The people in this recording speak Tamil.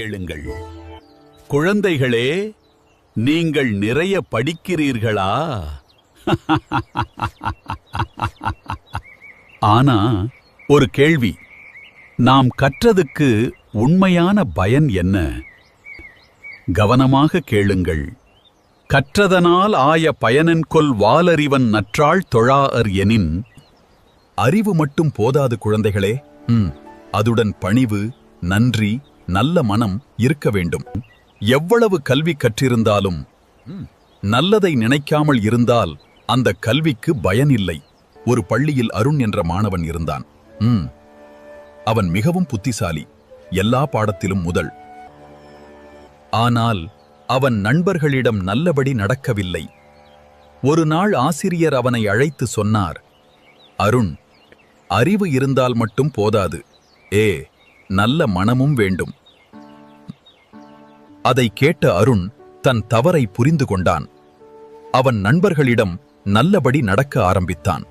கேளுங்கள். குழந்தைகளே, நீங்கள் நிறைய படிக்கிறீர்களா? ஆனா ஒரு கேள்வி, நாம் கற்றதுக்கு உண்மையான பயன் என்ன? கவனமாக கேளுங்கள். கற்றதனால் ஆய பயனென்கொல் வாலறிவன் நற்றாள் தொழாஅர் எனின். அறிவு மட்டும் போதாது குழந்தைகளே, அதுடன் பணிவு, நன்றி, நல்ல மனம் இருக்க வேண்டும். எவ்வளவு கல்வி கற்றிருந்தாலும் நல்லதை நினைக்காமல் இருந்தால் அந்த கல்விக்கு பயன் இல்லை. ஒரு பள்ளியில் அருண் என்ற மாணவன் இருந்தான். அவன் மிகவும் புத்திசாலி, எல்லா பாடத்திலும் முதல். ஆனால் அவன் நண்பர்களிடம் நல்லபடி நடக்கவில்லை. ஒரு நாள் ஆசிரியர் அவனை அழைத்து சொன்னார், அருண், அறிவு இருந்தால் மட்டும் போதாது, நல்ல மனமும் வேண்டும். அதை கேட்ட அருண் தன் தவறை புரிந்து கொண்டான். அவன் நண்பர்களிடம் நல்லபடி நடக்க ஆரம்பித்தான்.